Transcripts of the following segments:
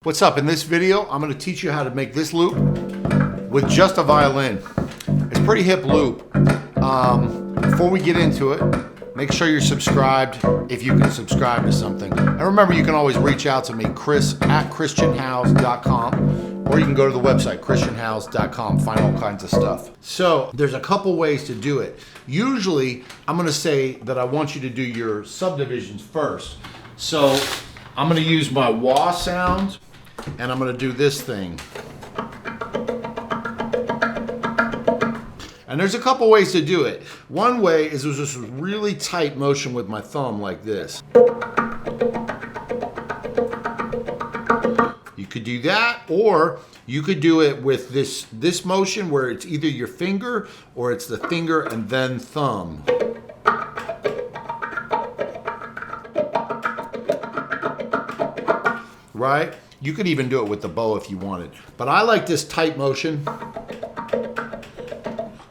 What's up? In this video, I'm going to teach you how to make this loop with just a violin. It's a pretty hip loop. Before we get into it, make sure you're subscribed if you can subscribe to something. And remember, you can always reach out to me, chris@christianhouse.com, or you can go to the website, christianhouse.com, find all kinds of stuff. So there's a couple ways to do it. Usually, I'm going to say that I want you to do your subdivisions first. So I'm going to use my wah sound, and I'm going to do this thing. And there's a couple ways to do it. One way is with just really tight motion with my thumb like this. You could do that, or you could do it with this motion where it's either your finger or it's the finger and then thumb. Right? You could even do it with the bow if you wanted. But I like this tight motion.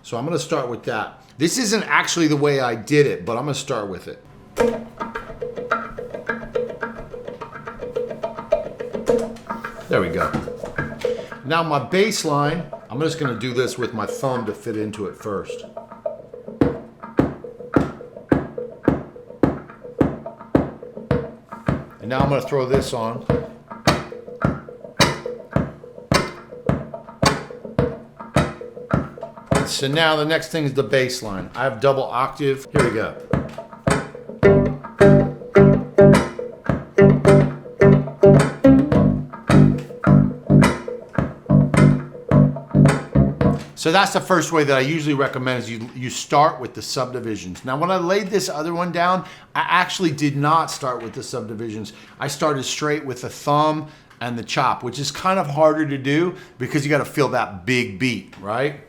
So I'm going to start with that. This isn't actually the way I did it, but I'm going to start with it. There we go. Now my bass line, I'm just going to do this with my thumb to fit into it first. And now I'm going to throw this on. So now the next thing is the bass line. I have double octave. Here we go. So that's the first way that I usually recommend is you start with the subdivisions. Now when I laid this other one down, I actually did not start with the subdivisions. I started straight with the thumb and the chop, which is kind of harder to do because you got to feel that big beat, right?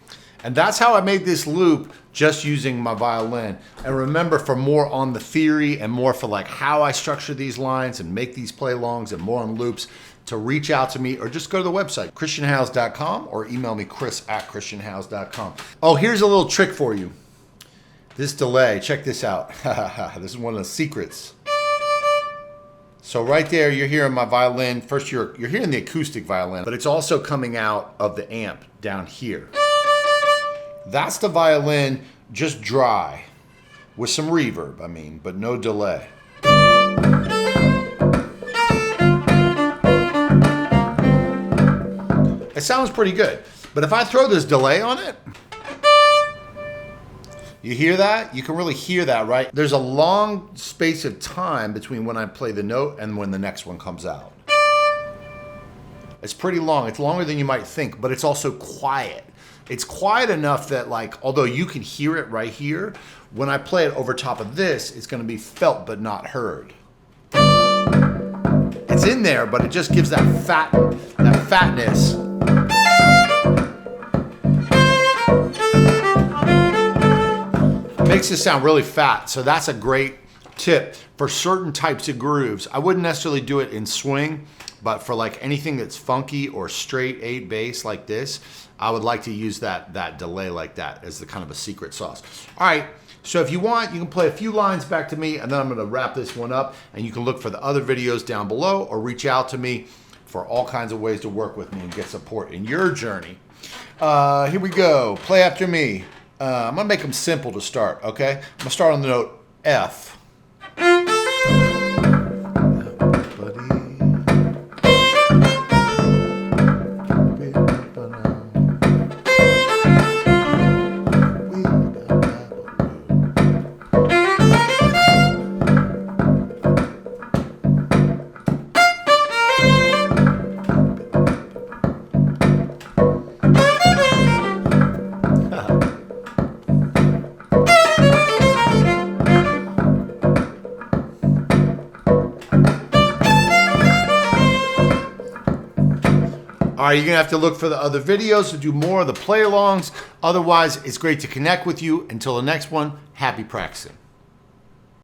And that's how I made this loop just using my violin. And remember, for more on the theory and more for like how I structure these lines and make these play-alongs and more on loops, to reach out to me or just go to the website, christianhouse.com, or email me, chris@christianhouse.com. Oh, here's a little trick for you. This delay, check this out. This is one of the secrets. So right there, you're hearing my violin. First, you're hearing the acoustic violin, but it's also coming out of the amp down here. That's the violin, just dry, with some reverb, I mean, but no delay. It sounds pretty good, but if I throw this delay on it, you hear that? You can really hear that, right? There's a long space of time between when I play the note and when the next one comes out. It's pretty long. It's longer than you might think, but it's also quiet. It's quiet enough that, like, although you can hear it right here, when I play it over top of this, it's going to be felt but not heard. It's in there, but it just gives that fatness. It makes it sound really fat, so that's a great tip for certain types of grooves. I wouldn't necessarily do it in swing, but for like anything that's funky or straight 8 bass like this, I would like to use that delay like that as the kind of a secret sauce. All right, so if you want, you can play a few lines back to me, and then I'm gonna wrap this one up, and you can look for the other videos down below or reach out to me for all kinds of ways to work with me and get support in your journey. Here we go, play after me. I'm gonna make them simple to start, okay? I'm gonna start on the note F. All right, you're gonna have to look for the other videos to do more of the play-alongs. Otherwise, it's great to connect with you. Until the next one, happy practicing.